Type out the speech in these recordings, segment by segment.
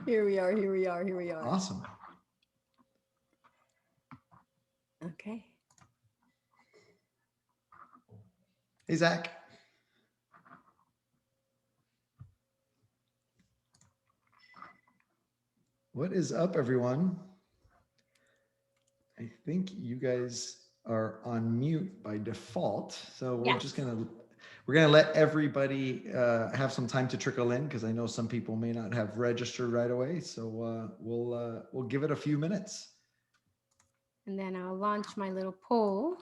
Here we are, here we are, here we are. Awesome. Okay. Hey, Zach. What is up, everyone? I think you guys are on mute by default. So Yes. we're gonna let everybody have some time to trickle in because I know some people may not have registered right away. So we'll give it a few minutes. And then I'll launch my little poll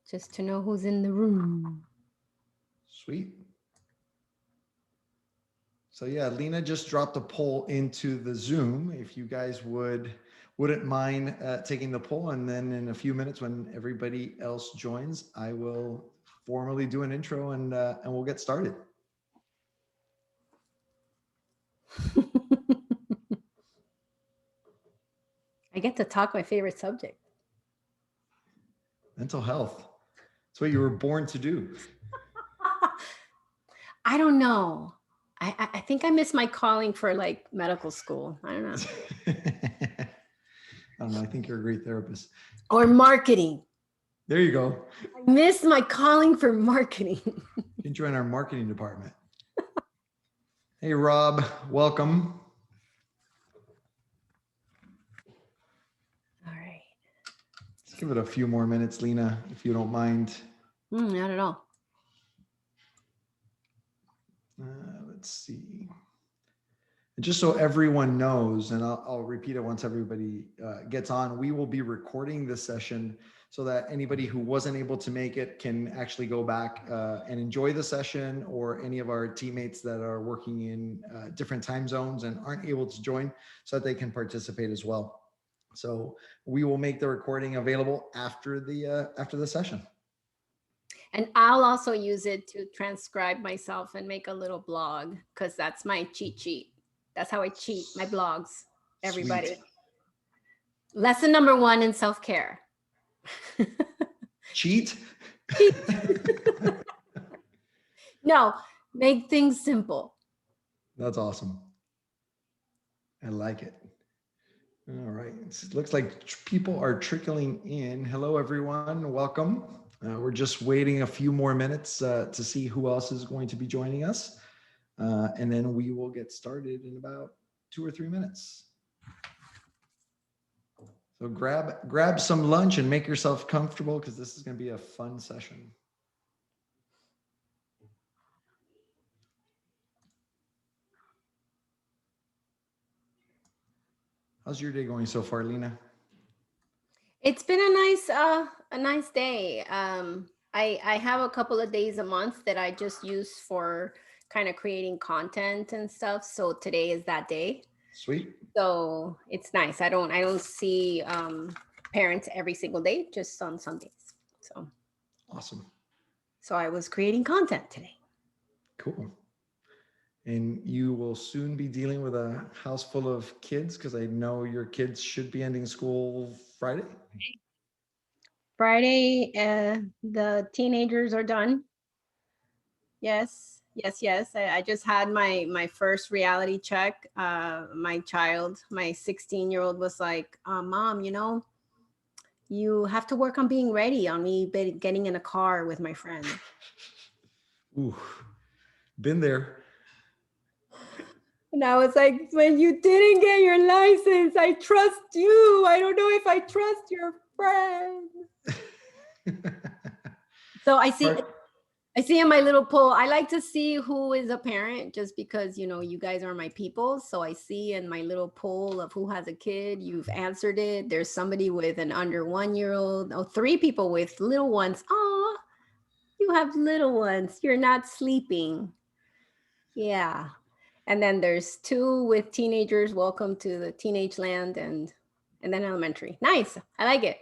just to know who's in the room. Sweet. So yeah, Lina just dropped a poll into the Zoom. If you guys wouldn't mind taking the poll, and then in a few minutes when everybody else joins, I will formally do an intro and we'll get started. I get to talk my favorite subject. Mental health. That's what you were born to do. I don't know. I think I miss my calling for like medical school. I don't know. I don't know. I think you're a great therapist. Or marketing. There you go. I miss my calling for marketing. You can join our marketing department. Hey, Rob, welcome. All right. Let's give it a few more minutes, Lina, if you don't mind. Not at all. Let's see. And just so everyone knows, and I'll repeat it once everybody gets on, we will be recording this session so that anybody who wasn't able to make it can actually go back and enjoy the session, or any of our teammates that are working in different time zones and aren't able to join, so that they can participate as well. So we will make the recording available after the session. And I'll also use it to transcribe myself and make a little blog, because that's my cheat sheet. That's how I cheat my blogs, everybody. Sweet. Lesson number 1 in self-care. Cheat? No, make things simple. That's awesome. I like it. All right. It looks like people are trickling in. Hello, everyone. Welcome. We're just waiting a few more minutes to see who else is going to be joining us. And then we will get started in about 2 or 3 minutes. So grab some lunch and make yourself comfortable, because this is going to be a fun session. How's your day going so far, Lina? It's been a nice day. I have a couple of days a month that I just use for kind of creating content and stuff. So today is that day. Sweet. So it's nice. I don't see parents every single day, just on Sundays. So Awesome. So I was creating content today. Cool. And you will soon be dealing with a house full of kids, because I know your kids should be ending school Friday. Friday, the teenagers are done. Yes. I just had my first reality check. My 16-year-old was like, Mom, you have to work on being ready, on me getting in a car with my friend. Ooh, been there. And I was like, when you didn't get your license, I trust you. I don't know if I trust your friend. So I see in my little poll, I like to see who is a parent, just because, you guys are my people. So I see in my little poll of who has a kid, you've answered it. There's somebody with an under 1-year-old. Oh, 3 people with little ones. Oh, you have little ones. You're not sleeping. Yeah. And then there's 2 with teenagers. Welcome to the teenage land, and then elementary. Nice. I like it.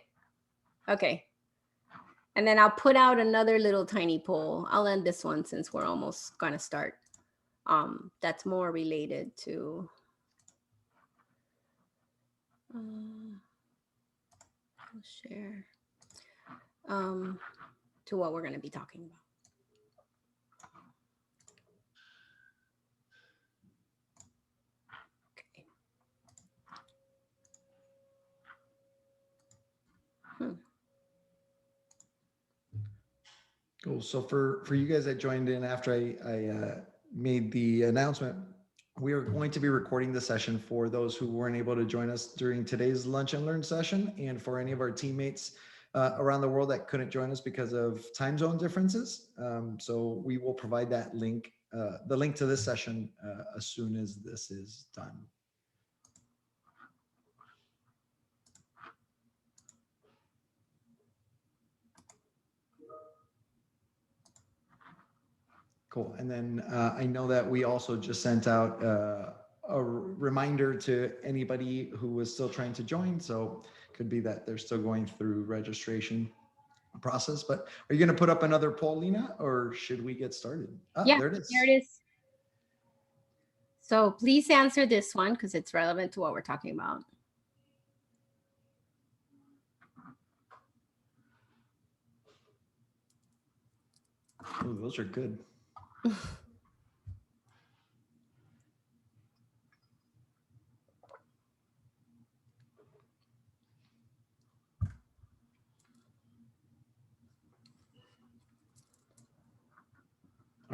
Okay. And then I'll put out another little tiny poll. I'll end this one since we're almost going to start. That's more related to I'll share to what we're going to be talking about. Cool. So for you guys that joined in after I made the announcement, we are going to be recording the session for those who weren't able to join us during today's lunch and learn session, and for any of our teammates around the world that couldn't join us because of time zone differences. So we will provide that link, the link to this session as soon as this is done. Cool. And then I know that we also just sent out a reminder to anybody who was still trying to join. So it could be that they're still going through registration process. But are you going to put up another poll, Lina, or should we get started? Oh, Yeah, there it is. there it is. So please answer this one because it's relevant to what we're talking about. Oh, those are good. All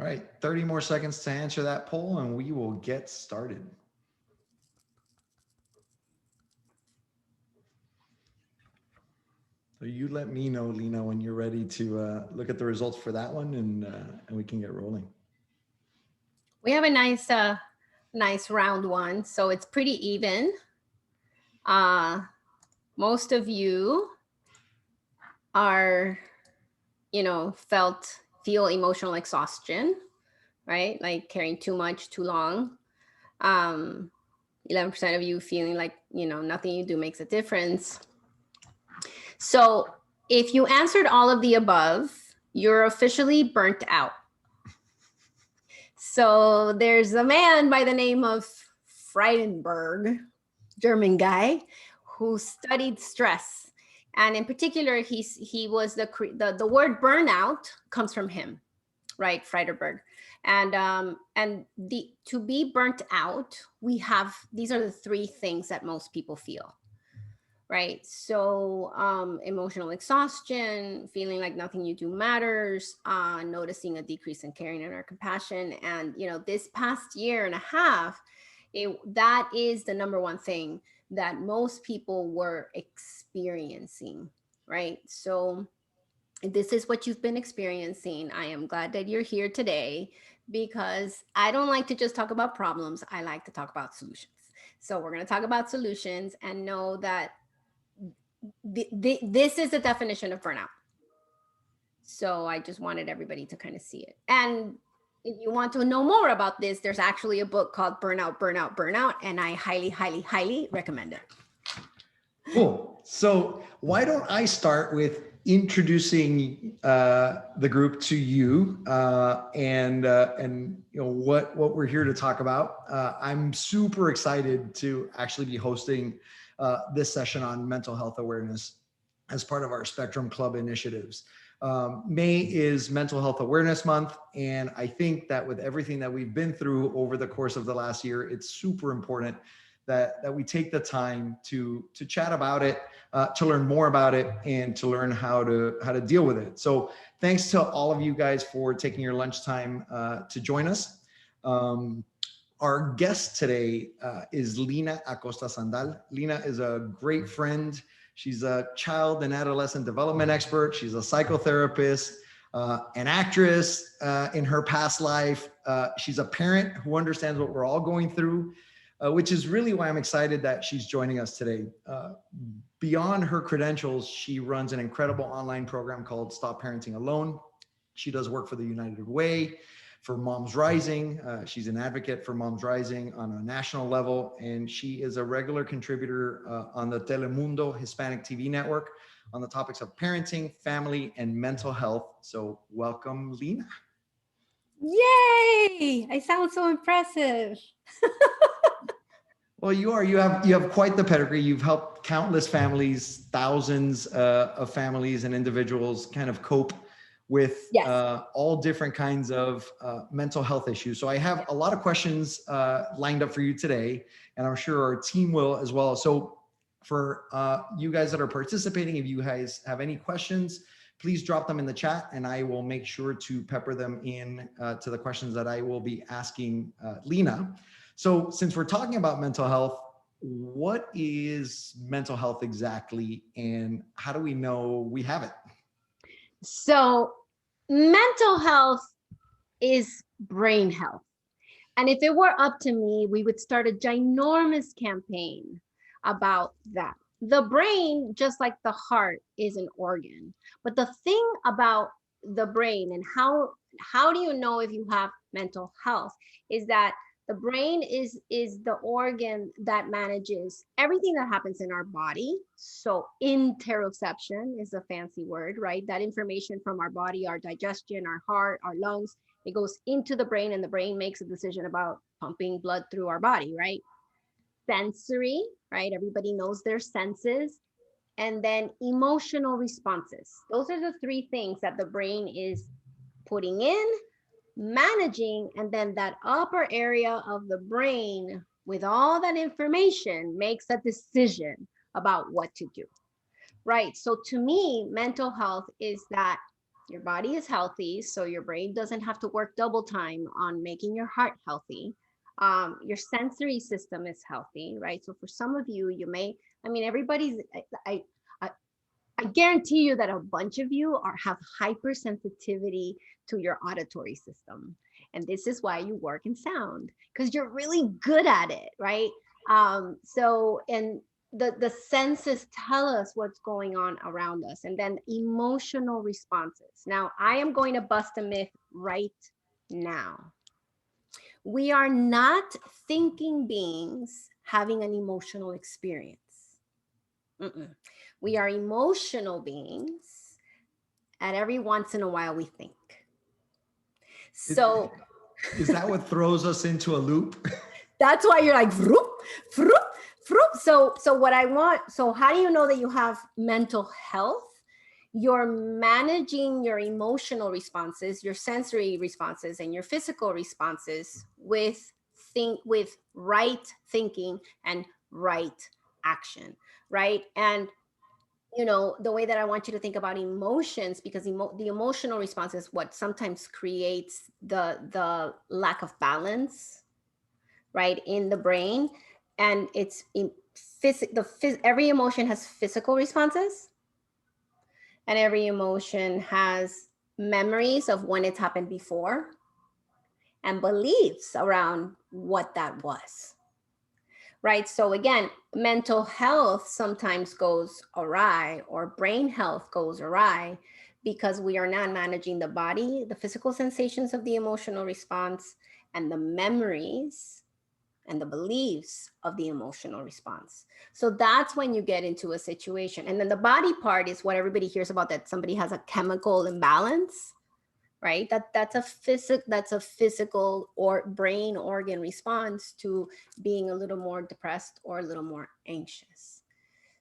right, 30 more seconds to answer that poll and we will get started. So you let me know, Lina, when you're ready to look at the results for that one, and we can get rolling. We have a nice round one, so it's pretty even. Most of you are, feel emotional exhaustion, right? Like carrying too much, too long. 11% of you feeling like, nothing you do makes a difference. So if you answered all of the above, you're officially burnt out. So there's a man by the name of Friedenberg, German guy, who studied stress. And in particular, he was the word burnout comes from him, right? Friedenberg. And to be burnt out, these are the three things that most people feel. Right. So emotional exhaustion, feeling like nothing you do matters, noticing a decrease in caring and our compassion. And, this past year and a half, that is the number one thing that most people were experiencing. Right. So this is what you've been experiencing. I am glad that you're here today because I don't like to just talk about problems. I like to talk about solutions. So we're going to talk about solutions and know that this is the definition of burnout. So I just wanted everybody to kind of see it. And if you want to know more about this, there's actually a book called Burnout, Burnout, Burnout, and I highly, highly, highly recommend it. Cool. So why don't I start with introducing the group to you and what we're here to talk about. I'm super excited to actually be hosting this session on mental health awareness as part of our Spectrum Club initiatives. May is Mental Health Awareness Month, and I think that with everything that we've been through over the course of the last year, it's super important that we take the time to chat about it, to learn more about it, and to learn how to deal with it. So thanks to all of you guys for taking your lunchtime to join us. Our guest today is Lina Acosta Sandaal. Lina is a great friend. She's a child and adolescent development expert. She's a psychotherapist, an actress in her past life. She's a parent who understands what we're all going through, which is really why I'm excited that she's joining us today. Beyond her credentials, she runs an incredible online program called Stop Parenting Alone. She does work for the United Way, for MomsRising. She's an advocate for MomsRising on a national level, and she is a regular contributor on the Telemundo Hispanic TV network on the topics of parenting, family, and mental health. So welcome, Lina. Yay! I sound so impressive. Well, you have quite the pedigree. You've helped countless families, thousands of families and individuals kind of cope with all different kinds of mental health issues. So I have a lot of questions lined up for you today, and I'm sure our team will as well. So for you guys that are participating, if you guys have any questions, please drop them in the chat and I will make sure to pepper them in to the questions that I will be asking Lina. So since we're talking about mental health, what is mental health exactly and how do we know we have it? So mental health is brain health. And if it were up to me, we would start a ginormous campaign about that. The brain, just like the heart, is an organ. But the thing about the brain and how do you know if you have mental health is that the brain is the organ that manages everything that happens in our body. So interoception is a fancy word, right? That information from our body, our digestion, our heart, our lungs, it goes into the brain and the brain makes a decision about pumping blood through our body, right? Sensory, right? Everybody knows their senses. And then emotional responses. Those are the three things that the brain is putting in, managing, and then that upper area of the brain with all that information makes a decision about what to do, right? So to me, mental health is that your body is healthy, so your brain doesn't have to work double time on making your heart healthy. Your sensory system is healthy, right? So for some of you, you may, I mean, everybody's, I guarantee you that a bunch of you have hypersensitivity to your auditory system. And this is why you work in sound, because you're really good at it, right? And the senses tell us what's going on around us. And then emotional responses. Now, I am going to bust a myth right now. We are not thinking beings having an emotional experience. Mm-mm. We are emotional beings, and every once in a while we think. So is that what throws us into a loop? That's why you're like, vroom, vroom, vroom. So what I want, so how do you know that you have mental health? You're managing your emotional responses, your sensory responses, and your physical responses with right thinking and right action, right? And you know, the way that I want you to think about emotions, because the emotional response is what sometimes creates the lack of balance, right, in the brain. And it's every emotion has physical responses, and every emotion has memories of when it's happened before and beliefs around what that was. Right. So again, mental health sometimes goes awry, or brain health goes awry, because we are not managing the body, the physical sensations of the emotional response, and the memories and the beliefs of the emotional response. So that's when you get into a situation. And then the body part is what everybody hears about, that somebody has a chemical imbalance, right? That's a physical or brain organ response to being a little more depressed or a little more anxious.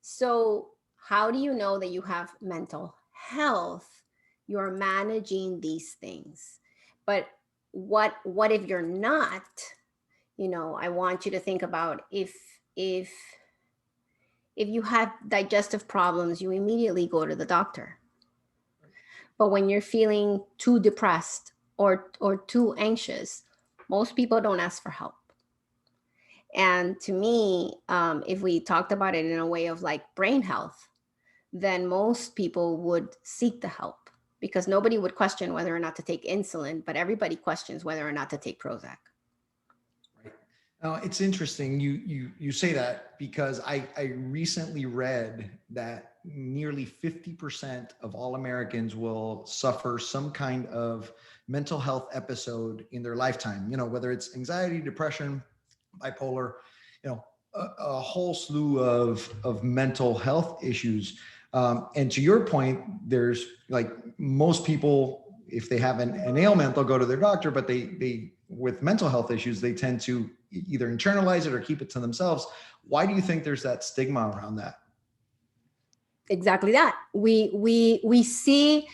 So how do you know that you have mental health? You're managing these things. But what if you're not? You know, I want you to think about if you have digestive problems, you immediately go to the doctor. But when you're feeling too depressed or too anxious, most people don't ask for help. And to me, if we talked about it in a way of like brain health, then most people would seek the help, because nobody would question whether or not to take insulin, but everybody questions whether or not to take Prozac. Right. Now, it's interesting you say that, because I recently read that nearly 50% of all Americans will suffer some kind of mental health episode in their lifetime, you know, whether it's anxiety, depression, bipolar, you know, a whole slew of mental health issues. And to your point, there's like most people, if they have an ailment, they'll go to their doctor, but they with mental health issues, they tend to either internalize it or keep it to themselves. Why do you think there's that stigma around that? Exactly that. We see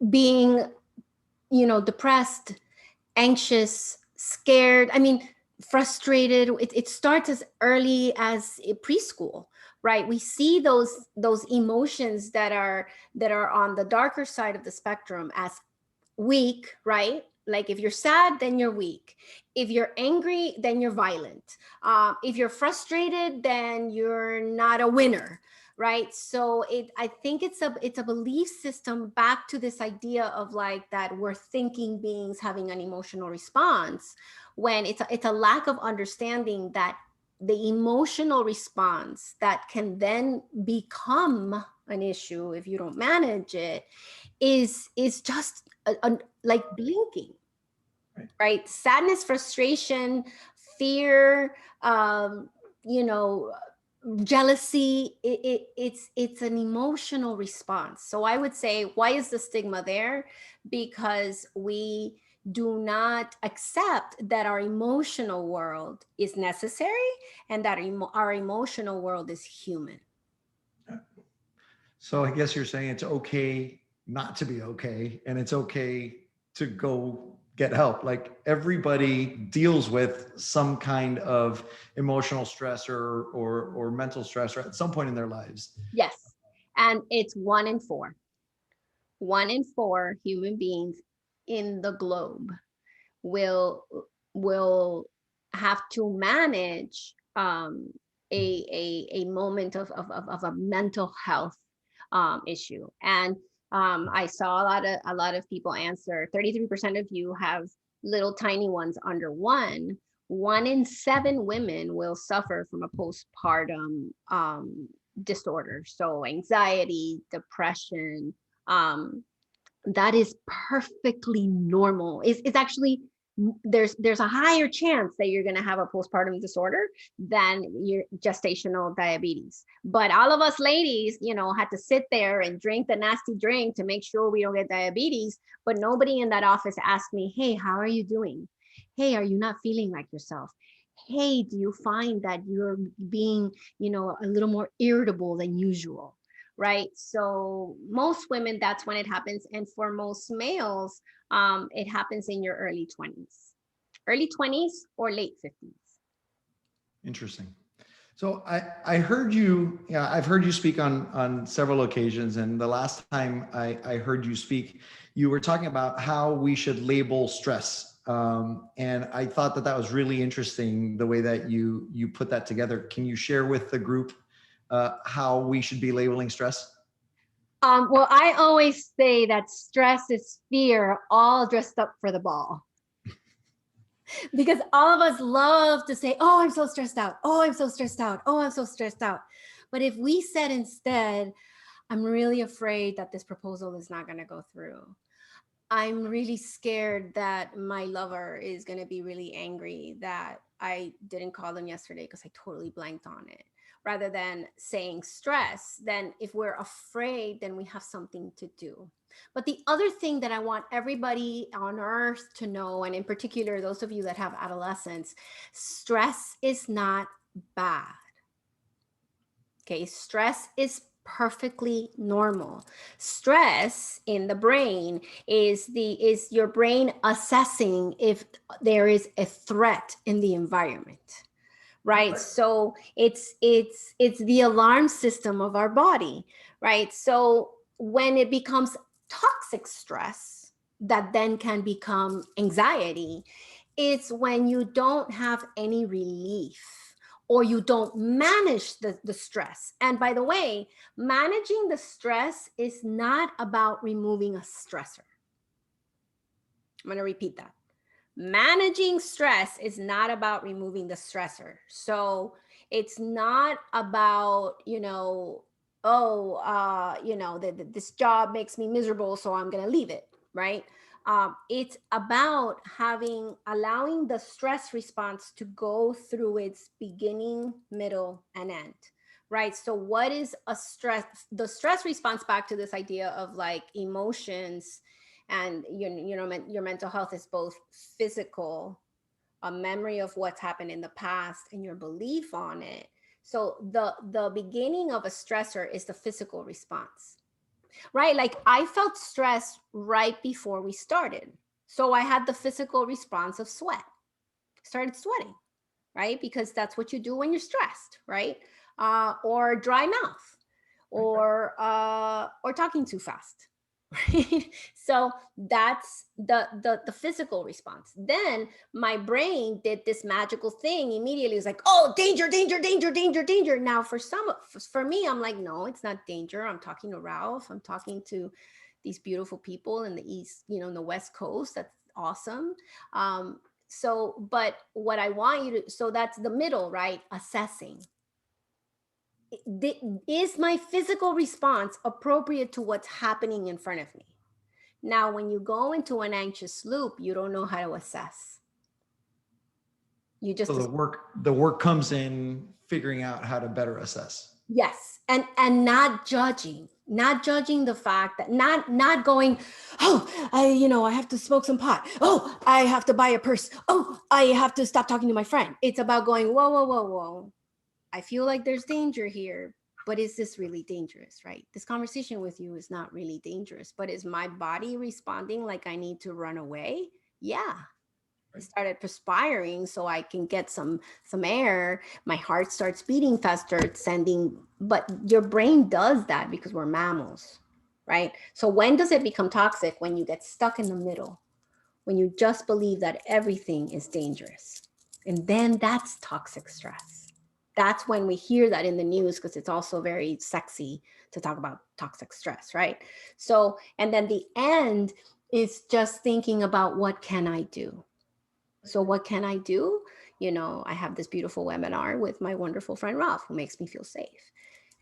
being, you know, depressed, anxious, scared. I mean, frustrated. It starts as early as preschool, right? We see those emotions that are on the darker side of the spectrum as weak, right? Like if you're sad, then you're weak. If you're angry, then you're violent. If you're frustrated, then you're not a winner, right? So I think it's a belief system back to this idea of like that we're thinking beings having an emotional response, when it's a lack of understanding that the emotional response that can then become an issue if you don't manage it is just like blinking, right? Sadness, frustration, fear, you know, jealousy. It's an emotional response. So I would say, why is the stigma there? Because we do not accept that our emotional world is necessary and that our emotional world is human. So I guess you're saying it's okay not to be okay, and it's okay to go get help. Like everybody deals with some kind of emotional stress or mental stress at some point in their lives. Yes. And it's 1 in 4. 1 in 4 human beings in the globe will have to manage a moment of a mental health issue. And I saw a lot of people answer. 33% of you have little tiny ones under 1. 1 in 7 women will suffer from a postpartum disorder. So anxiety, depression, um, that is perfectly normal. It's actually, there's a higher chance that you're going to have a postpartum disorder than your gestational diabetes. But all of us ladies, had to sit there and drink the nasty drink to make sure we don't get diabetes. But nobody in that office asked me, hey, how are you doing? Hey, are you not feeling like yourself? Hey, do you find that you're being, a little more irritable than usual? Right? So most women, that's when it happens. And for most males, it happens in your early 20s or late 50s. Interesting. So I heard you, yeah, I've heard you speak on several occasions. And the last time I heard you speak, you were talking about how we should label stress. And I thought that was really interesting, the way that you put that together. Can you share with the group how we should be labeling stress? Well, I always say that stress is fear all dressed up for the ball. Because all of us love to say, oh, I'm so stressed out. Oh, I'm so stressed out. Oh, I'm so stressed out. But if we said instead, I'm really afraid that this proposal is not going to go through. I'm really scared that my lover is going to be really angry that I didn't call them yesterday because I totally blanked on it. Rather than saying stress, then if we're afraid, then we have something to do. But the other thing that I want everybody on earth to know, and in particular, those of you that have adolescents, stress is not bad. Okay, stress is perfectly normal. Stress in the brain is your brain assessing if there is a threat in the environment. Right? So it's the alarm system of our body, right? So when it becomes toxic stress, that then can become anxiety, it's when you don't have any relief or you don't manage the stress. And by the way, managing the stress is not about removing a stressor. I'm going to repeat that. Managing stress is not about removing the stressor. So it's not about, this job makes me miserable, so I'm going to leave it, right? It's about allowing the stress response to go through its beginning, middle, and end, right? So what is the stress response, back to this idea of like emotions, and your mental health is both physical, a memory of what's happened in the past, and your belief on it. So the beginning of a stressor is the physical response, right? Like I felt stress right before we started, so I had the physical response of sweat, started sweating, right? Because that's what you do when you're stressed, right? or dry mouth, or talking too fast. Right? So that's the physical response. Then my brain did this magical thing immediately. It's like, oh, danger, danger, danger, danger, danger. Now for me, I'm like, no, it's not danger. I'm talking to Ralph. I'm talking to these beautiful people in the East, in the West Coast. That's awesome. But what I want you to, so that's the middle, right? Assessing. Is my physical response appropriate to what's happening in front of me? Now, when you go into an anxious loop, you don't know how to assess. You just, So the work comes in figuring out how to better assess. yes, and not judging, the fact that, not going, oh, I have to smoke some pot, oh, I have to buy a purse, oh, I have to stop talking to my friend. It's about going, whoa, whoa, whoa, whoa, I feel like there's danger here, but is this really dangerous? Right? This conversation with you is not really dangerous, but is my body responding like I need to run away? Yeah. I started perspiring so I can get some air. My heart starts beating faster. It's sending, but your brain does that because we're mammals, right? So when does it become toxic? When you get stuck in the middle, when you just believe that everything is dangerous. And then that's toxic stress. That's when we hear that in the news, because it's also very sexy to talk about toxic stress, right? So, and then the end is just thinking about, what can I do? So what can I do? I have this beautiful webinar with my wonderful friend Ralph, who makes me feel safe.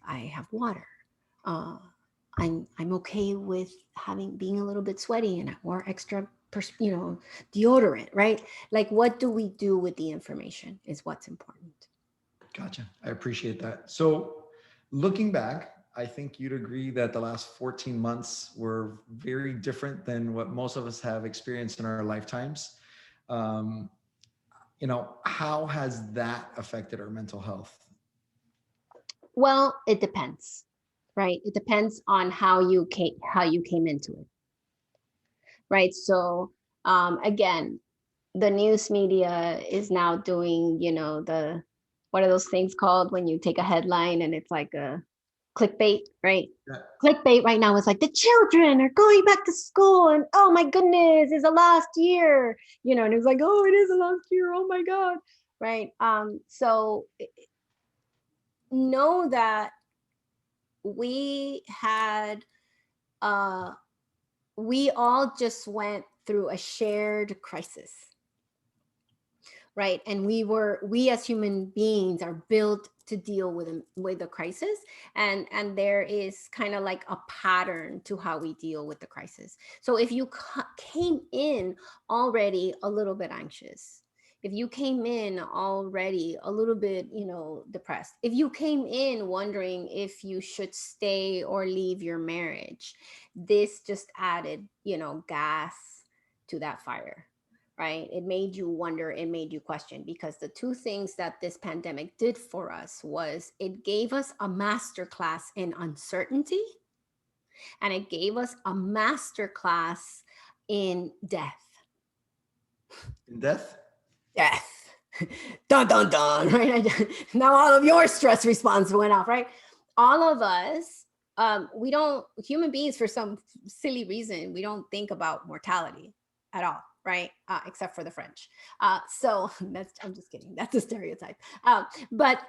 I have water. Uh, I'm okay with being a little bit sweaty, and I wore extra deodorant, right? Like, what do we do with the information is what's important. Gotcha. I appreciate that. So looking back, I think you'd agree that the last 14 months were very different than what most of us have experienced in our lifetimes. Um, how has that affected our mental health? Well, it depends, right? It depends on how you came into it, right? So again, the news media is now doing, what are those things called when you take a headline and it's like a clickbait, right? Yeah. Clickbait right now is like, the children are going back to school, and oh my goodness, it's a last year, and it's like, oh, it is a last year, oh my God, right? So know that we had, we all just went through a shared crisis, right? And we as human beings are built to deal with a crisis, and there is kind of like a pattern to how we deal with the crisis. So if you came in already a little bit anxious, if you came in already a little bit, depressed, if you came in wondering if you should stay or leave your marriage, this just added, gas to that fire, right? It made you wonder, it made you question, because the two things that this pandemic did for us was it gave us a master class in uncertainty, and it gave us a master class in death. In death? Death. Dun, dun, dun, right? Now all of your stress response went off, right? All of us, we don't, human beings, for some silly reason, we don't think about mortality at all, right? Except for the French. So I'm just kidding. That's a stereotype. But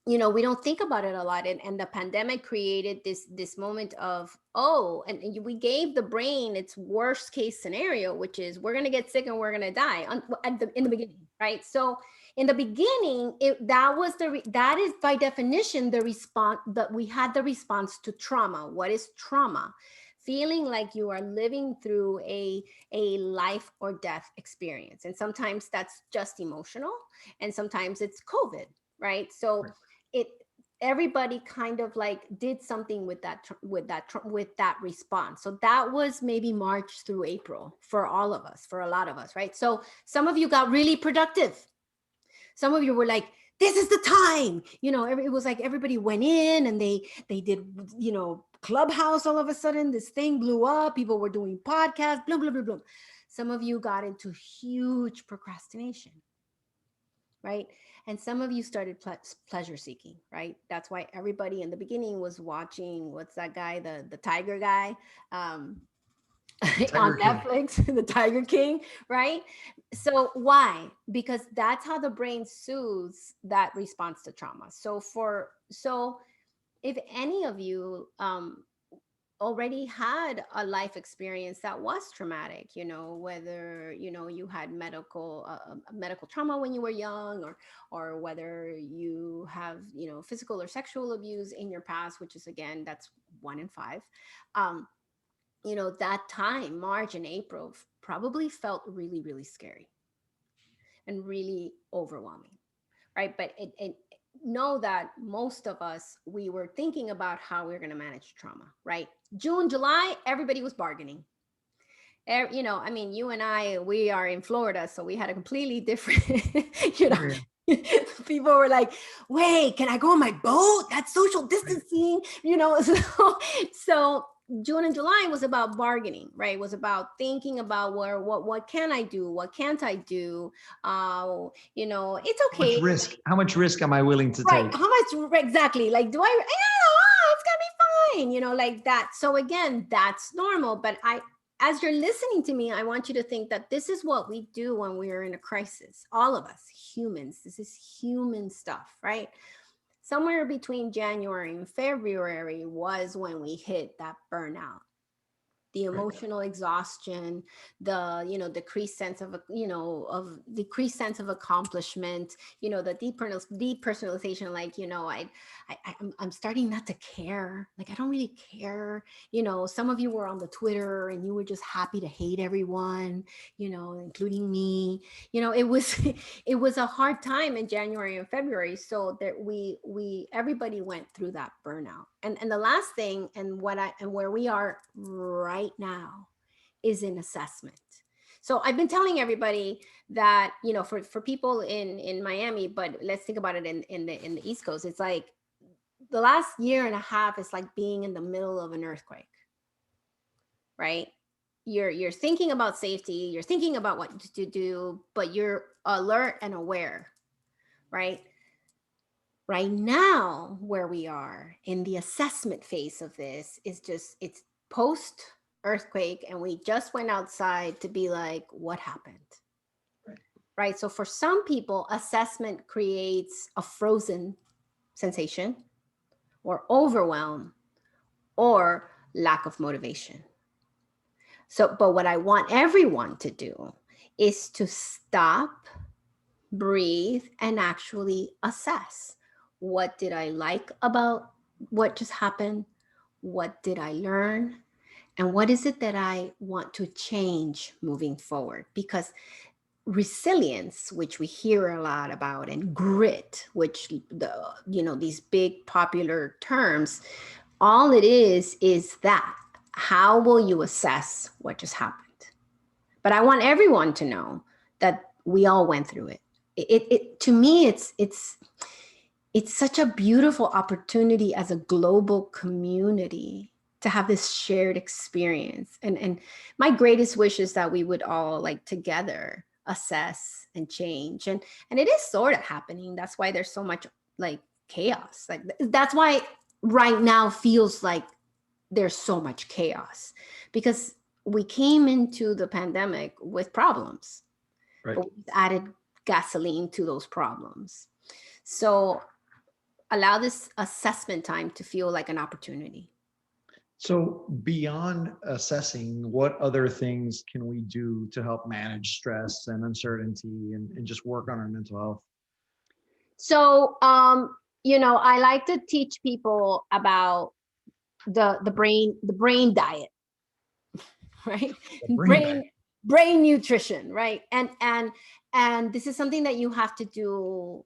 we don't think about it a lot, and the pandemic created this moment of, oh, and we gave the brain its worst case scenario, which is we're going to get sick and we're going to die in the beginning, right? So in the beginning, that is by definition the response, that we had the response to trauma. What is trauma? Feeling like you are living through a life or death experience, and sometimes that's just emotional, and sometimes it's COVID, right? So everybody kind of like did something with that response. So that was maybe March through April for all of us, for a lot of us, right? So some of you got really productive. Some of you were like, this is the time, it was like everybody went in and they did, Clubhouse. All of a sudden this thing blew up, people were doing podcasts, blah blah blah blah. Some of you got into huge procrastination. right? And some of you started pleasure seeking, right? That's why everybody in the beginning was watching, what's that guy, the tiger guy, um, The Tiger on King. Netflix, the Tiger King, right? So why? Because that's how the brain soothes that response to trauma. So if any of you already had a life experience that was traumatic, whether you had medical trauma when you were young, or whether you have physical or sexual abuse in your past, which is, again, that's 1 in 5. um, that time, March and April, probably felt really, really scary and really overwhelming, right? But it know that most of us, we were thinking about how we are going to manage trauma, right? June, July, everybody was bargaining. I mean, you and I, we are in Florida, so we had a completely different, you know, Yeah. people were like, wait, can I go on my boat? That's social distancing, so June and July was about bargaining, right? It was about thinking about what can I do? What can't I do? It's okay. How much risk am I willing to Right. take? How much exactly? Like, do I, it's gonna be fine, like that. So again, that's normal. But as you're listening to me, I want you to think that this is what we do when we are in a crisis. All of us humans, this is human stuff, right? Somewhere between January and February was when we hit that burnout, the Right. emotional exhaustion, the decreased sense of accomplishment, the depersonalization, like, I'm starting not to care, like I don't really care. Some of you were on the Twitter and you were just happy to hate everyone, including me. It was it was a hard time in January and February, so that we everybody went through that burnout. And the last thing, and where we are right now, is in assessment. So I've been telling everybody that, for people in Miami, but let's think about it in the East Coast. It's like the last year and a half is like being in the middle of an earthquake, right? You're thinking about safety, you're thinking about what to do, but you're alert and aware, right? Right now, where we are in the assessment phase of this is just, it's post earthquake, and we just went outside to be like, what happened? Right? So for some people, assessment creates a frozen sensation, or overwhelm, or lack of motivation. So, but what I want everyone to do is to stop, breathe, and actually assess. What did I like about what just happened? What did I learn? And what is it that I want to change moving forward? Because resilience, which we hear a lot about, and grit, which these big popular terms, all it is that, how will you assess what just happened? But I want everyone to know that we all went through it. It to me, it's such a beautiful opportunity as a global community to have this shared experience. And my greatest wish is that we would all, like, together assess and change. And it is sort of happening. That's why there's so much, like, chaos. Like, that's why right now feels like there's so much chaos, because we came into the pandemic with problems, Right. but we've added gasoline to those problems. So allow this assessment time to feel like an opportunity. So beyond assessing, what other things can we do to help manage stress and uncertainty, and just work on our mental health? So, I like to teach people about the brain diet, right? The brain diet. Brain nutrition, right? And this is something that you have to do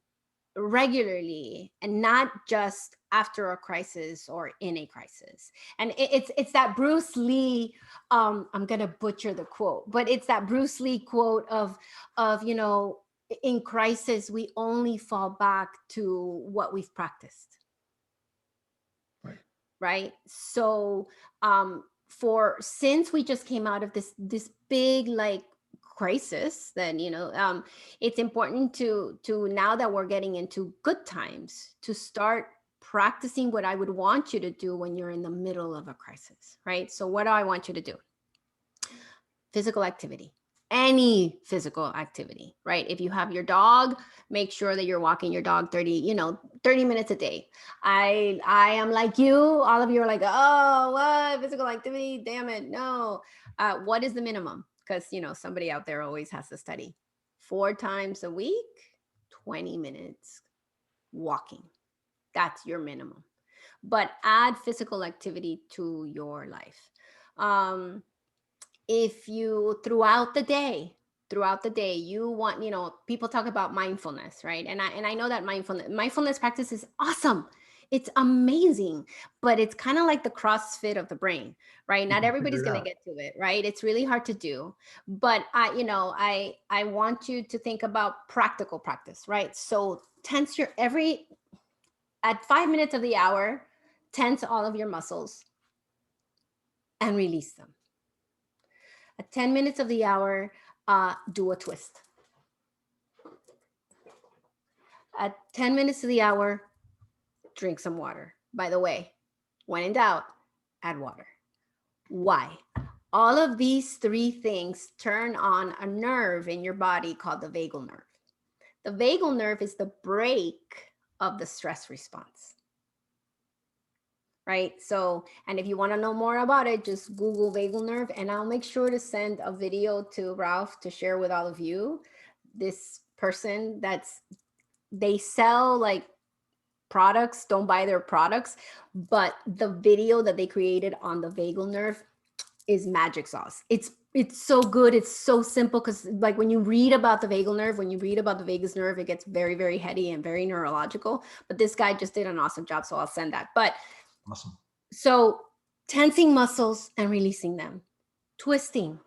regularly, and not just after a crisis or in a crisis. And it's that Bruce Lee, I'm gonna butcher the quote, but it's that Bruce Lee quote of in crisis we only fall back to what we've practiced. Right. Right? So for since we just came out of this big, like, crisis, then it's important to now that we're getting into good times, to start practicing what I would want you to do when you're in the middle of a crisis, right? So what do I want you to do? Physical activity, any physical activity, right? If you have your dog, make sure that you're walking your dog 30 minutes a day. I am like you, all of you are like, oh, what physical activity? Damn it. No. What is the minimum? Because, somebody out there always has to study. 4 times a week, 20 minutes walking. That's your minimum. But add physical activity to your life. If you throughout the day you want, people talk about mindfulness, right? And I know that mindfulness practice is awesome. It's amazing, but it's kind of like the CrossFit of the brain, right? Not everybody's going to get to it, right? It's really hard to do. But I want you to think about practical practice, right? So tense at 5 minutes of the hour, tense all of your muscles and release them. At 10 minutes of the hour, do a twist. At 10 minutes of the hour, drink some water. By the way, when in doubt, add water. Why? All of these 3 things turn on a nerve in your body called the vagal nerve. The vagal nerve is the brake of the stress response. Right? So, and if you want to know more about it, just Google vagal nerve, and I'll make sure to send a video to Ralph to share with all of you. This person they sell like products, don't buy their products, but the video that they created on the vagal nerve is magic sauce. It's so good. It's so simple, because like when you read about the vagal nerve, when you read about the vagus nerve, it gets very, very heady and very neurological. But this guy just did an awesome job, so I'll send that. But awesome. So tensing muscles and releasing them, twisting,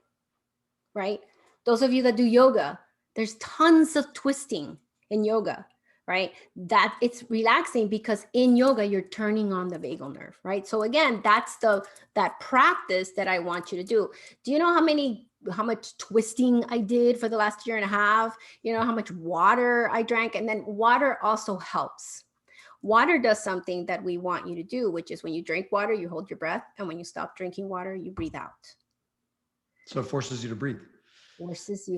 right? Those of you that do yoga, there's tons of twisting in yoga, right? That it's relaxing, because in yoga, you're turning on the vagal nerve, right? So again, that's that practice that I want you to do. Do you know how much twisting I did for the last year and a half? You know how much water I drank? And then water also helps. Water does something that we want you to do, which is when you drink water, you hold your breath. And when you stop drinking water, you breathe out. So it forces you to breathe.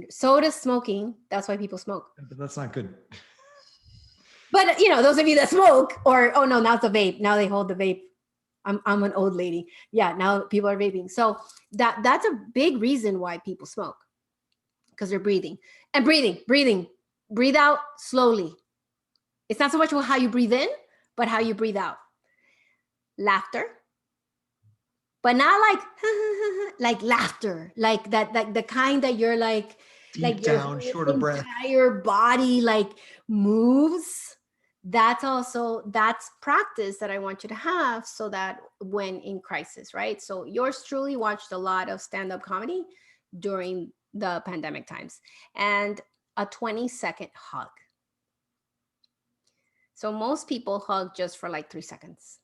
So does smoking. That's why people smoke. But that's not good. But, those of you that smoke, or, oh no, now it's a vape. Now they hold the vape. I'm an old lady. Yeah, now people are vaping. So that's a big reason why people smoke, because they're breathing. And breathing. Breathe out slowly. It's not so much how you breathe in, but how you breathe out. Laughter, but not like laughter, like that, like the kind that you're like deep down, short of breath. Entire body like moves. That's practice that I want you to have, so that when in crisis, right? So yours truly watched a lot of stand-up comedy during the pandemic times, and a 20-second hug. So most people hug just for like 3 seconds,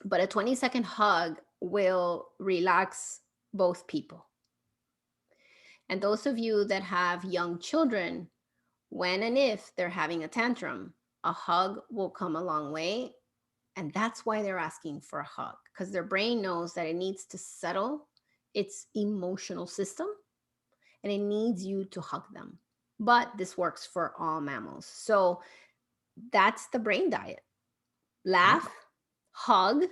but a 20-second hug will relax both people. And those of you that have young children, when and if they're having a tantrum, a hug will come a long way. And that's why they're asking for a hug, because their brain knows that it needs to settle its emotional system and it needs you to hug them. But this works for all mammals. So that's the brain diet. Laugh, hug.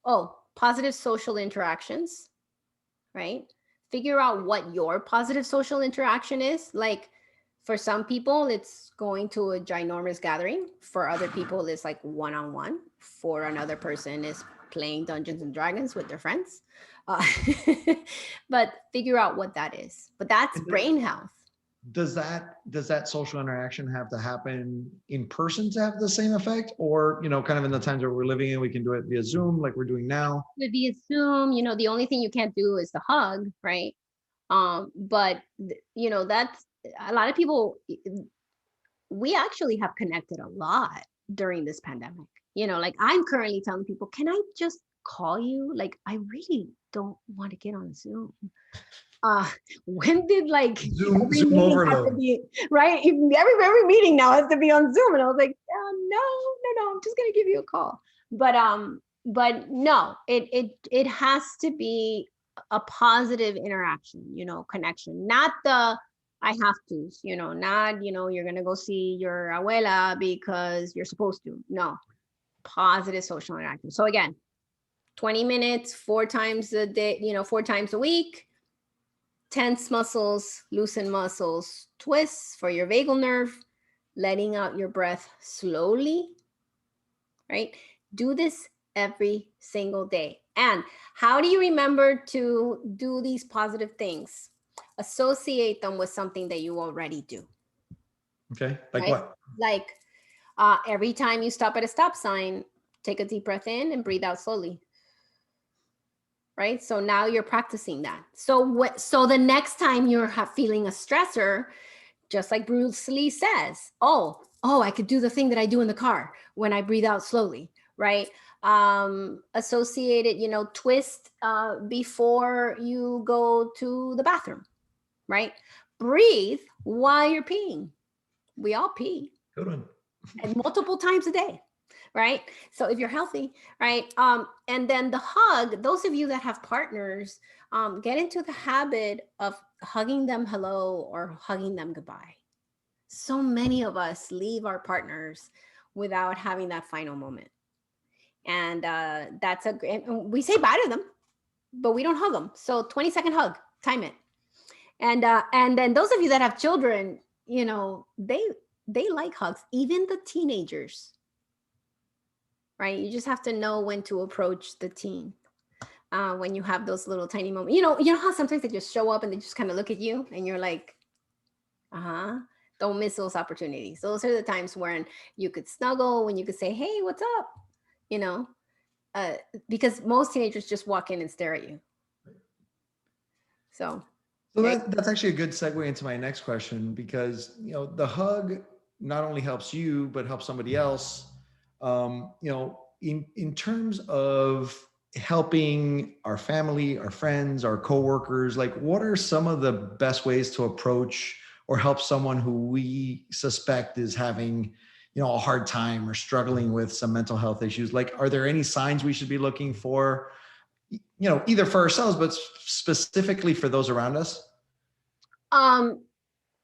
Oh, positive social interactions, right? Figure out what your positive social interaction is. Like for some people, it's going to a ginormous gathering. For other people, it's like one-on-one. For another person, is playing Dungeons and Dragons with their friends. But figure out what that is. But that's brain health. Does that social interaction have to happen in person to have the same effect, or kind of in the times that we're living in, we can do it via Zoom like we're doing now? Via Zoom, the only thing you can't do is the hug, right? But that's a lot of people. We actually have connected a lot during this pandemic. Like I'm currently telling people, can I just call you? Like I really don't want to get on Zoom. uh when did like every Zoom meeting have to overload. be right? Every meeting now has to be on Zoom, and I was like, no, I'm just gonna give you a call. But no, it has to be a positive interaction, connection, not the I have to, not, you're gonna go see your abuela because you're supposed to. No, positive social interaction. So again, 20 minutes, 4 times a day, 4 times a week. Tense muscles, loosen muscles, twists for your vagal nerve, letting out your breath slowly, right? Do this every single day. And how do you remember to do these positive things? Associate them with something that you already do, Okay. Like right? what? Like every time you stop at a stop sign, take a deep breath in and breathe out slowly. Right? So now you're practicing that. So the next time you're feeling a stressor, just like Bruce Lee says, I could do the thing that I do in the car when I breathe out slowly, right? Associate it, twist before you go to the bathroom, right? Breathe while you're peeing. We all pee. Good one. And multiple times a day, right? So if you're healthy, right? And then the hug, those of you that have partners, get into the habit of hugging them hello or hugging them goodbye. So many of us leave our partners without having that final moment. And that's a great, we say bye to them, but we don't hug them. So 20-second hug, time it. And then those of you that have children, they like hugs, even the teenagers, right? You just have to know when to approach the teen. When you have those little tiny moments, you know how sometimes they just show up and they just kind of look at you and you're like, uh-huh. Don't miss those opportunities. Those are the times when you could snuggle, when you could say, hey, what's up? You know, uh, because most teenagers just walk in and stare at you. So, So yeah. that's actually a good segue into my next question, because the hug not only helps you but helps somebody else. In terms of helping our family, our friends, our coworkers, like what are some of the best ways to approach or help someone who we suspect is having a hard time or struggling with some mental health issues? Like, are there any signs we should be looking for, either for ourselves but specifically for those around us? Um,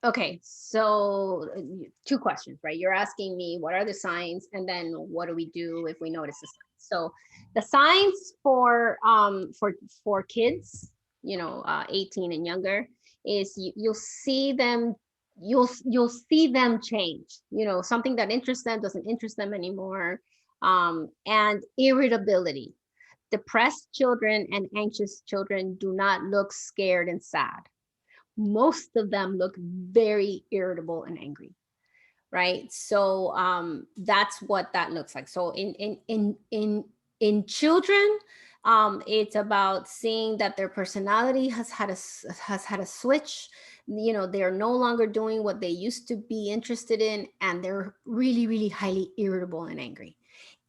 okay. So 2 questions, right? You're asking me what are the signs, and then what do we do if we notice the signs? So the signs for kids, 18 and younger, is you'll see them, you'll see them change. Something that interests them doesn't interest them anymore. And irritability. Depressed children and anxious children do not look scared and sad. Most of them look very irritable and angry, right? So that's what that looks like. So in children, it's about seeing that their personality has had a switch. They're no longer doing what they used to be interested in, and they're really, really highly irritable and angry.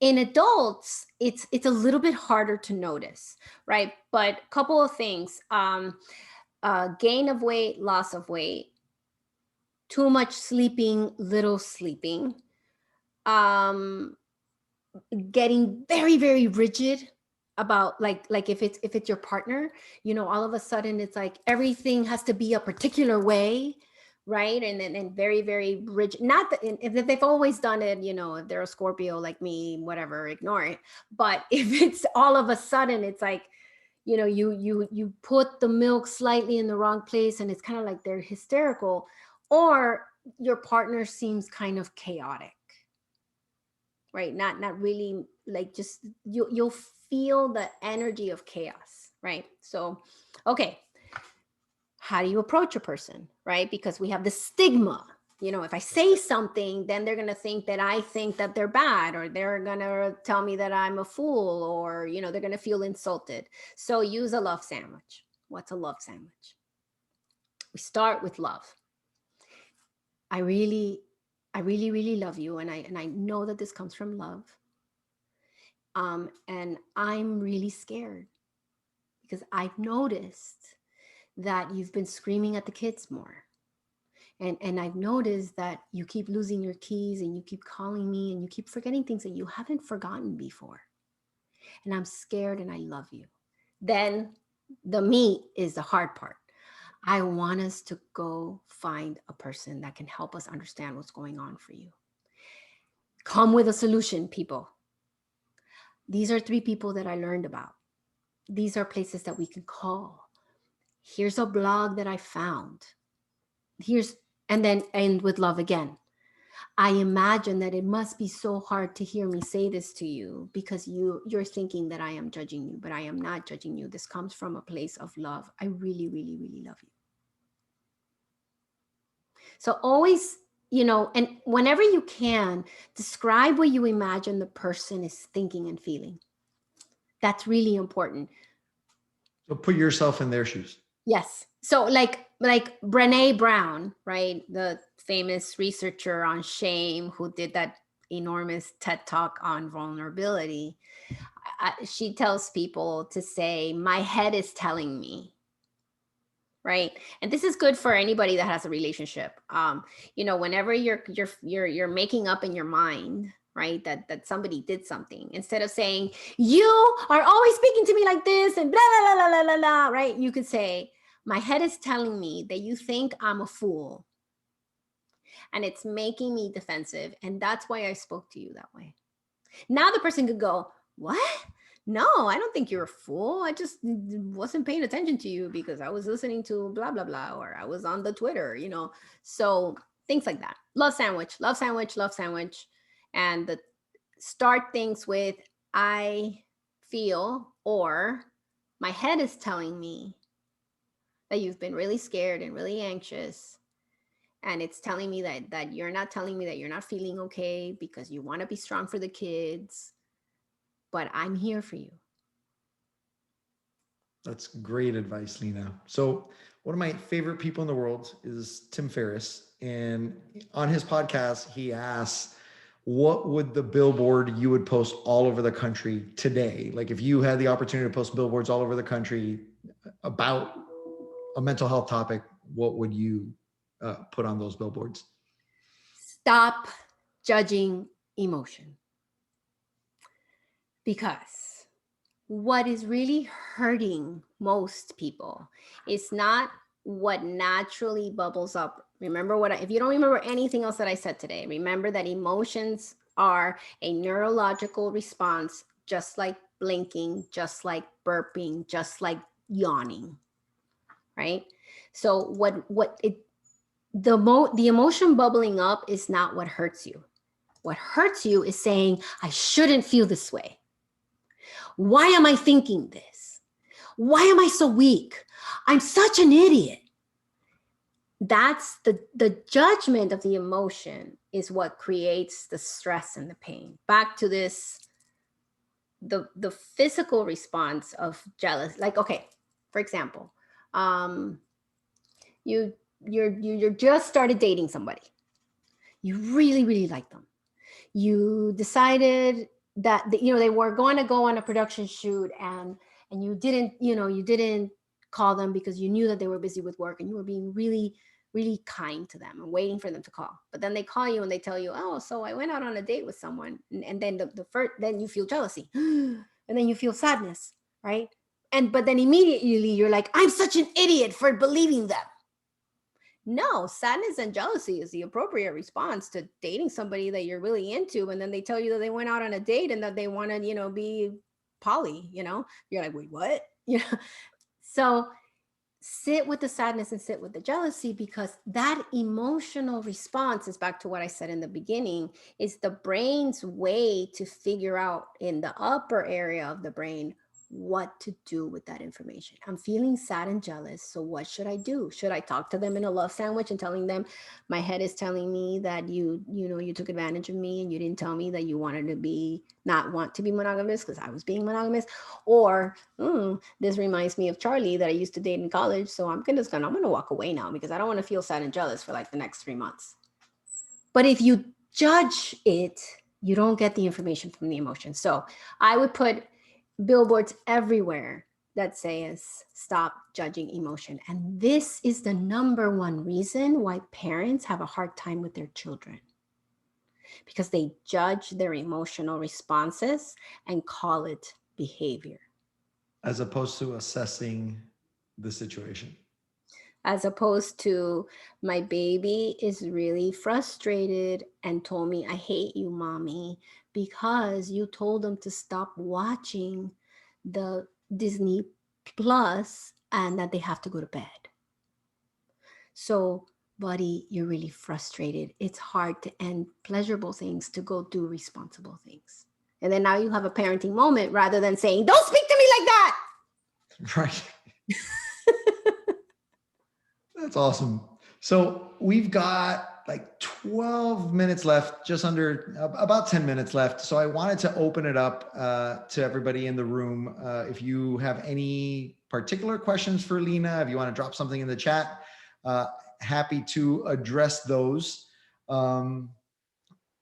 In adults, it's a little bit harder to notice, right? But a couple of things. Gain of weight, loss of weight, too much sleeping, little sleeping, um, getting very, very rigid about like if it's your partner, all of a sudden it's like everything has to be a particular way, right? And very, very rigid. Not that if they've always done it, if they're a Scorpio like me, whatever, ignore it. But if it's all of a sudden, it's like, you put the milk slightly in the wrong place and it's kind of like they're hysterical, or your partner seems kind of chaotic, right? Not really, like, just you'll feel the energy of chaos, right? So, okay, how do you approach a person, right? Because we have the stigma. If I say something, then they're going to think that I think that they're bad, or they're going to tell me that I'm a fool, or, they're going to feel insulted. So use a love sandwich. What's a love sandwich? We start with love. I really, really love you. And I know that this comes from love. And I'm really scared because I've noticed that you've been screaming at the kids more. And I've noticed that you keep losing your keys and you keep calling me and you keep forgetting things that you haven't forgotten before. And I'm scared and I love you. Then the meat is the hard part. I want us to go find a person that can help us understand what's going on for you. Come with a solution, people. These are 3 people that I learned about. These are places that we can call. Here's a blog that I found. And then end with love again. I imagine that it must be so hard to hear me say this to you because you're thinking that I am judging you, but I am not judging you. This comes from a place of love. I really, really, really love you. So always, and whenever you can, describe what you imagine the person is thinking and feeling. That's really important. So put yourself in their shoes. Yes. So like Brené Brown, right? The famous researcher on shame who did that enormous TED talk on vulnerability. She tells people to say, my head is telling me, right? And this is good for anybody that has a relationship. Whenever you're making up in your mind, right, that somebody did something, instead of saying, you are always speaking to me like this and blah, blah, blah, blah, blah, blah, right? You could say, my head is telling me that you think I'm a fool and it's making me defensive. And that's why I spoke to you that way. Now the person could go, what? No, I don't think you're a fool. I just wasn't paying attention to you because I was listening to blah, blah, blah, or I was on the Twitter, So things like that. Love sandwich, love sandwich, love sandwich. And start things with, I feel, or my head is telling me that you've been really scared and really anxious. And it's telling me that you're not telling me that you're not feeling okay because you want to be strong for the kids. But I'm here for you. That's great advice, Lina. So one of my favorite people in the world is Tim Ferriss. And on his podcast, he asks, what would the billboard you would post all over the country today? Like if you had the opportunity to post billboards all over the country about a mental health topic, what would you put on those billboards? Stop judging emotion. Because what is really hurting most people is not what naturally bubbles up. Remember if you don't remember anything else that I said today, remember that emotions are a neurological response, just like blinking, just like burping, just like yawning, right? So the emotion bubbling up is not what hurts you. What hurts you is saying, I shouldn't feel this way. Why am I thinking this? Why am I so weak? I'm such an idiot. That's the judgment of the emotion is what creates the stress and the pain. Back to this, the physical response of jealous. Like, okay, for example, you just started dating somebody. You really, really like them. You decided that they were going to go on a production shoot and you didn't call them because you knew that they were busy with work and you were being really, really kind to them and waiting for them to call. But then they call you and they tell you, oh, so I went out on a date with someone. And then then you feel jealousy and then you feel sadness, right? But then immediately you're like, I'm such an idiot for believing them. No, sadness and jealousy is the appropriate response to dating somebody that you're really into. And then they tell you that they went out on a date and that they want to, be poly, you're like, wait, what? So sit with the sadness and sit with the jealousy, because that emotional response is back to what I said in the beginning, is the brain's way to figure out in the upper area of the brain what to do with that information. I'm feeling sad and jealous. So what should I do? Should I talk to them in a love sandwich and telling them my head is telling me that you took advantage of me and you didn't tell me that you wanted to not want to be monogamous because I was being monogamous? Or this reminds me of Charlie that I used to date in college. So I'm going to walk away now because I don't want to feel sad and jealous for like the next 3 months. But if you judge it, you don't get the information from the emotion. So I would put billboards everywhere that says stop judging emotion. And this is the number one reason why parents have a hard time with their children, because they judge their emotional responses and call it behavior. As opposed to assessing the situation. As opposed to, my baby is really frustrated and told me, I hate you, mommy, because you told them to stop watching the Disney Plus and that they have to go to bed. So, buddy, you're really frustrated. It's hard to end pleasurable things to go do responsible things. And then now you have a parenting moment rather than saying, don't speak to me like that. Right. That's awesome. So we've got like 12 minutes left, just under about 10 minutes left. So I wanted to open it up to everybody in the room. If you have any particular questions for Lina, if you want to drop something in the chat, happy to address those.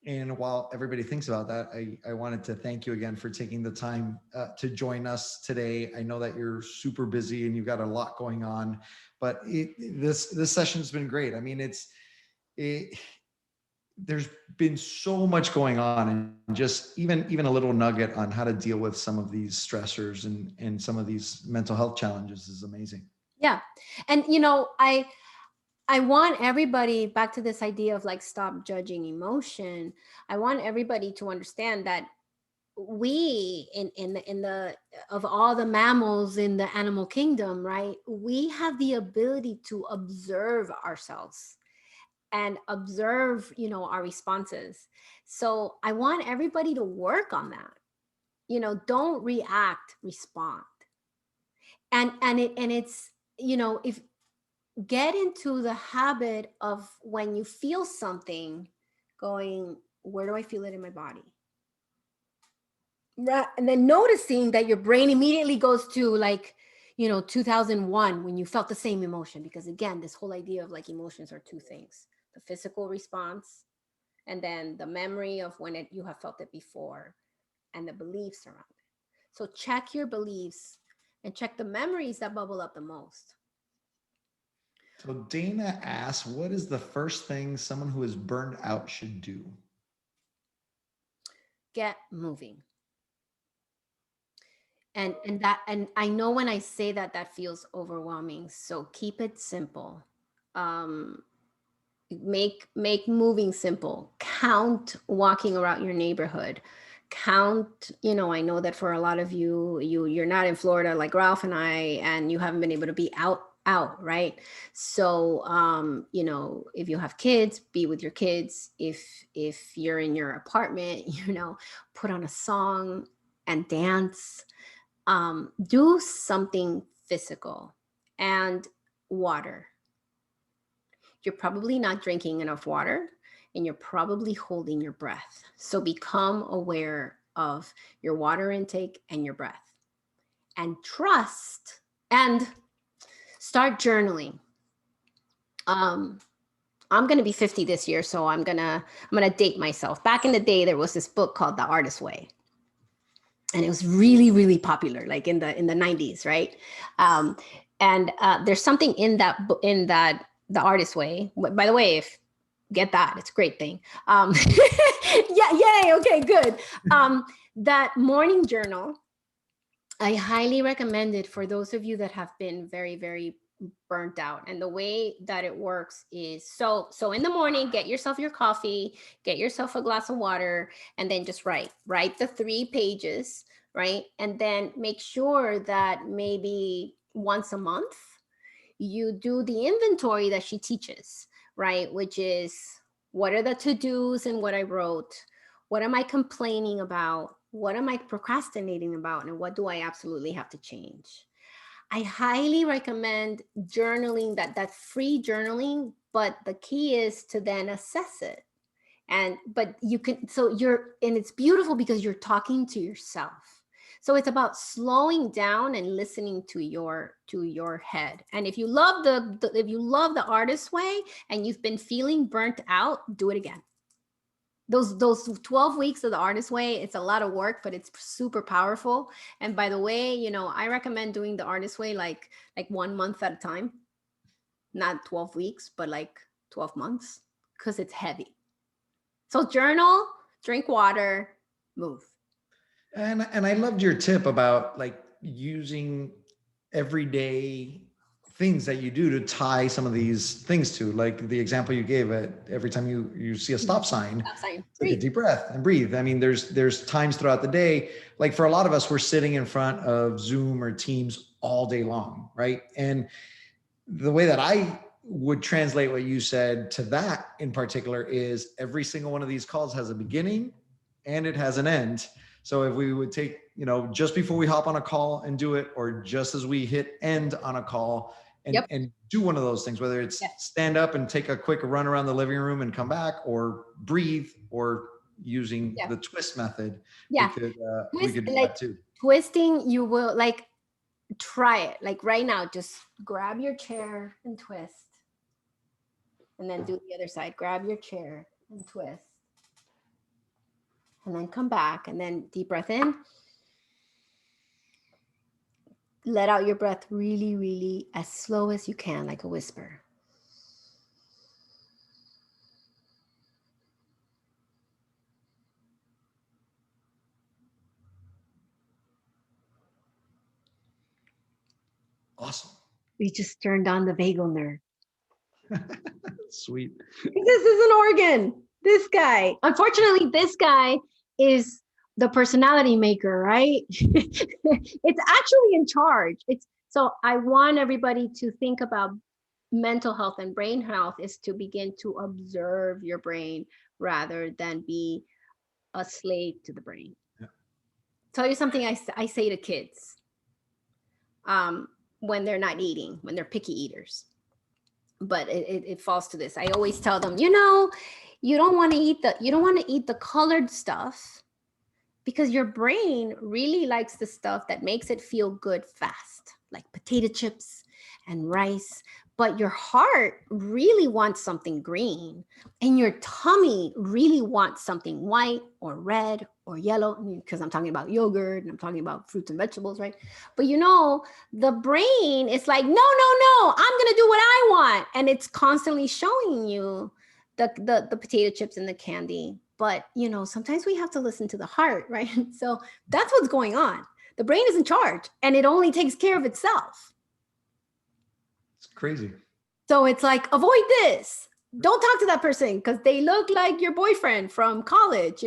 And while everybody thinks about that, I wanted to thank you again for taking the time to join us today. I know that you're super busy and you've got a lot going on, but this session's been great. I mean, there's been so much going on, and just even a little nugget on how to deal with some of these stressors and some of these mental health challenges is amazing. Yeah. And, I want everybody, back to this idea of like, stop judging emotion. I want everybody to understand that we in the of all the mammals in the animal kingdom, right? We have the ability to observe ourselves and observe, our responses. So I want everybody to work on that. Don't react, respond. And it's, if get into the habit of, when you feel something, going, where do I feel it in my body? Right. And then noticing that your brain immediately goes to, like, 2001, when you felt the same emotion. Because again, this whole idea of like, emotions are two things: the physical response, and then the memory of when you have felt it before, and the beliefs around it. So check your beliefs and check the memories that bubble up the most. So Dana asks, what is the first thing someone who is burned out should do? Get moving. And I know when I say that, that feels overwhelming. So keep it simple. Make moving simple. Count walking around your neighborhood. Count, I know that for a lot of you're not in Florida like Ralph and I, and you haven't been able to be out, right? So if you have kids, be with your kids. If you're in your apartment, put on a song and dance. Do something physical. And water. You're probably not drinking enough water, and you're probably holding your breath. So become aware of your water intake and your breath, and trust, and start journaling. I'm going to be 50 this year, so I'm going to date myself. Back in the day, there was this book called The Artist's Way. And it was really, really popular, like in the 90s, right? And there's something in that The Artist's Way. By the way, if get that, it's a great thing. Yeah, yay, okay, good. That morning journal, I highly recommend it for those of you that have been very, very burnt out. And the way that it works is, so in the morning, get yourself your coffee, get yourself a glass of water, and then just write the 3 pages, right? And then make sure that maybe once a month you do the inventory that she teaches, right? Which is, what are the to-dos and what I wrote? What am I complaining about? What am I procrastinating about? And what do I absolutely have to change? I highly recommend journaling, that free journaling, but the key is to then assess it. But you can, and it's beautiful because you're talking to yourself. So it's about slowing down and listening to your head. And if you love the Artist's Way and you've been feeling burnt out, do it again. Those 12 weeks of the artist way, it's a lot of work, but it's super powerful. And by the way, I recommend doing the artist way like 1 month at a time, not 12 weeks, but like 12 months, because it's heavy. So journal, drink water, move. And I loved your tip about like using everyday things that you do to tie some of these things to, like the example you gave it every time you see a stop sign, Stop sign. take a deep breath and breathe. I mean, there's times throughout the day, like for a lot of us, we're sitting in front of Zoom or Teams all day long, right? And the way that I would translate what you said to that in particular is every single one of these calls has a beginning and it has an end. So if we would take, just before we hop on a call and do it, or just as we hit end on a call and do one of those things, whether it's stand up and take a quick run around the living room and come back, or breathe, or using the twist method, we could do that too. Twisting, you will like try it like right now. Just grab your chair and twist, and then do the other side. Grab your chair and twist, and then come back, and then deep breath in. Let out your breath really, really as slow as you can, like a whisper. Awesome. We just turned on the vagal nerve. Sweet. This is an organ. This guy. Unfortunately, this guy is the personality maker, right? It's actually in charge. So I want everybody to think about mental health and brain health is to begin to observe your brain rather than be a slave to the brain. Yeah. Tell you something I say to kids when they're not eating, when they're picky eaters. But it falls to this. I always tell them, you don't want to eat the colored stuff because your brain really likes the stuff that makes it feel good fast, like potato chips and rice. But your heart really wants something green, and your tummy really wants something white or red or yellow, because I'm talking about yogurt and I'm talking about fruits and vegetables, right? But the brain is like, no, I'm going to do what I want. And it's constantly showing you the potato chips and the candy. But, sometimes we have to listen to the heart, right? So that's what's going on. The brain is in charge, and it only takes care of itself. It's crazy. So it's like, avoid this. Don't talk to that person because they look like your boyfriend from college,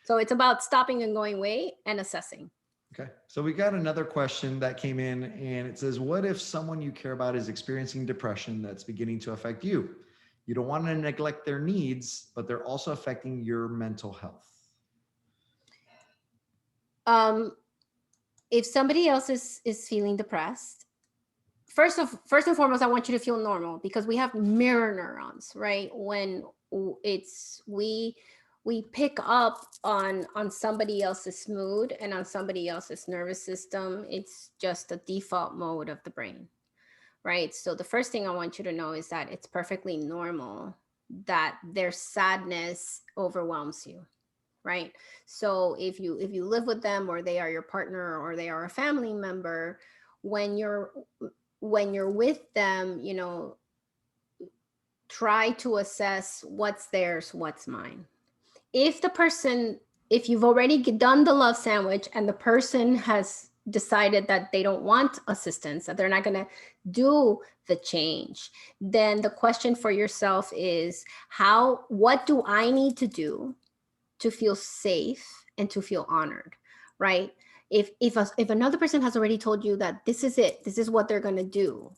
So it's about stopping and going, wait, and assessing. Okay. So we got another question that came in, and it says, what if someone you care about is experiencing depression that's beginning to affect you? You don't want to neglect their needs, but they're also affecting your mental health. If somebody else is feeling depressed, first and foremost, I want you to feel normal, because we have mirror neurons, right? When we pick up on somebody else's mood and on somebody else's nervous system. It's just a default mode of the brain, right? So the first thing I want you to know is that it's perfectly normal that their sadness overwhelms you, right? So if you live with them, or they are your partner, or they are a family member, when you're with them, try to assess what's theirs, what's mine. If you've already done the love sandwich and the person has decided that they don't want assistance, that they're not going to do the change, then the question for yourself is, what do I need to do to feel safe and to feel honored, right? If another person has already told you that this is it, this is what they're going to do,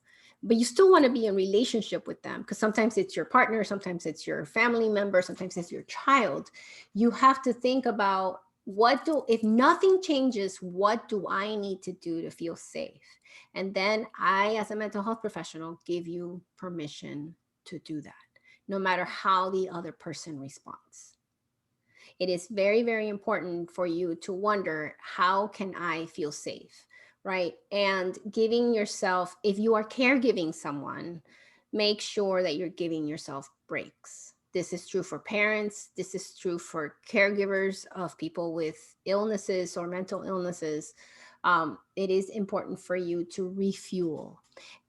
but you still want to be in relationship with them, because sometimes it's your partner, sometimes it's your family member, sometimes it's your child, you have to think about, if nothing changes, what do I need to do to feel safe? And then I, as a mental health professional, give you permission to do that, no matter how the other person responds. It is very, very important for you to wonder, how can I feel safe, right? And giving yourself, if you are caregiving someone, make sure that you're giving yourself breaks. This is true for parents. This is true for caregivers of people with illnesses or mental illnesses. It is important for you to refuel.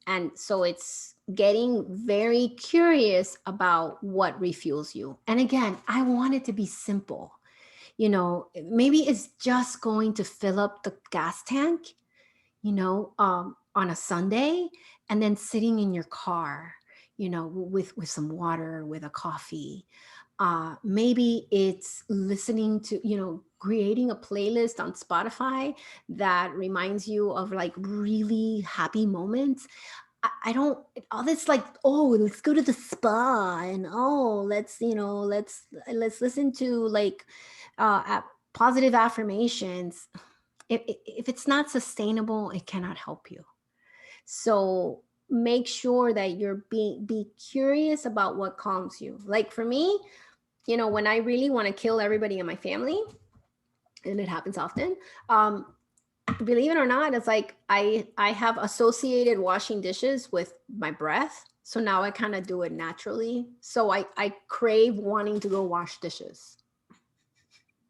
And so it's getting very curious about what refuels you. And again, I want it to be simple. Maybe it's just going to fill up the gas tank, on a Sunday, and then sitting in your car, with some water, with a coffee. Maybe it's listening to, creating a playlist on Spotify that reminds you of like really happy moments. I don't, all this like, oh, let's go to the spa, and oh, let's listen to like positive affirmations. If it's not sustainable, it cannot help you. So make sure that be curious about what calms you. Like for me, when I really want to kill everybody in my family, and it happens often, believe it or not, it's like I have associated washing dishes with my breath. So now I kind of do it naturally. So I crave wanting to go wash dishes,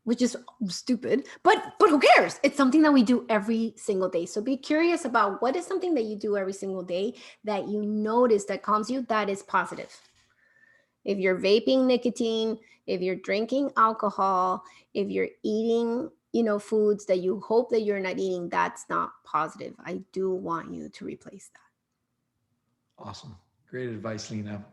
which is stupid, but who cares? It's something that we do every single day. So be curious about what is something that you do every single day that you notice that calms you, that is positive. If you're vaping nicotine, if you're drinking alcohol, if you're eating, foods that you hope that you're not eating, that's not positive. I do want you to replace that. Awesome. Great advice, Lina.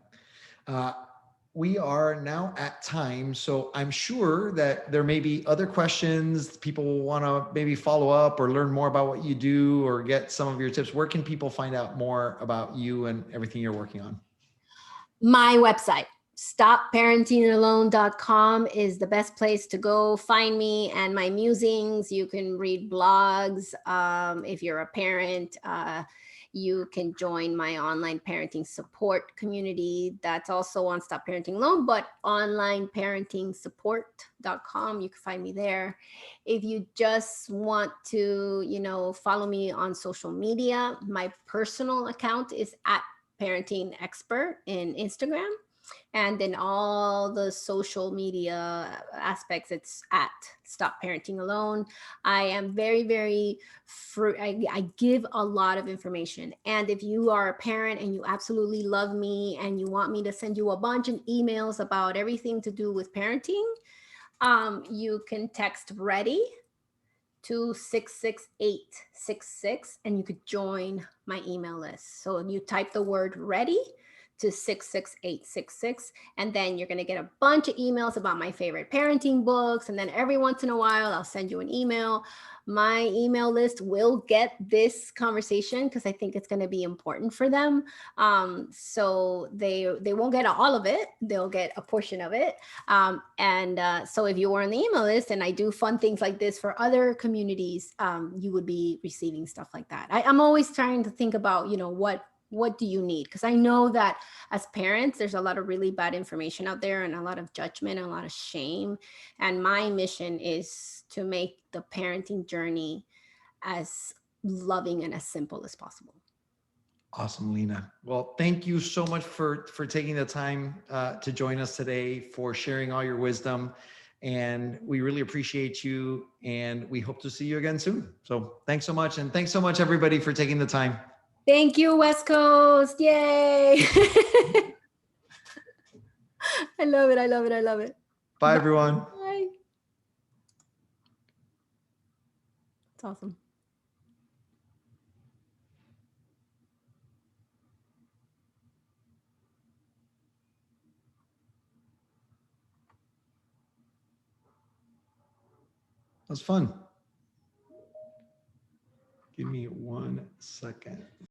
We are now at time, so I'm sure that there may be other questions people will want to maybe follow up or learn more about what you do or get some of your tips. Where can people find out more about you and everything you're working on? My website, stopparentingalone.com, is the best place to go find me and my musings. You can read blogs. If you're a parent, you can join my online parenting support community. That's also on Stop Parenting Alone, but onlineparentingsupport.com. You can find me there. If you just want to, follow me on social media, my personal account is at Parenting Expert in Instagram. And then all the social media aspects, it's at Stop Parenting Alone. I am very, very I give a lot of information. And if you are a parent and you absolutely love me and you want me to send you a bunch of emails about everything to do with parenting, you can text READY to 66866 and you could join my email list. So you type the word READY to 66866, and then you're going to get a bunch of emails about my favorite parenting books. And then every once in a while, I'll send you an email. My email list will get this conversation because I think it's going to be important for them. So they won't get all of it. They'll get a portion of it. So if you were on the email list and I do fun things like this for other communities, you would be receiving stuff like that. I'm always trying to think about, what do you need? Because I know that as parents, there's a lot of really bad information out there and a lot of judgment and a lot of shame. And my mission is to make the parenting journey as loving and as simple as possible. Awesome, Lina. Well, thank you so much for taking the time to join us today, for sharing all your wisdom. And we really appreciate you. And we hope to see you again soon. So thanks so much. And thanks so much, everybody, for taking the time. Thank you, West Coast. Yay. I love it. I love it. I love it. Bye, everyone. Bye. It's awesome. That was fun. Give me 1 second.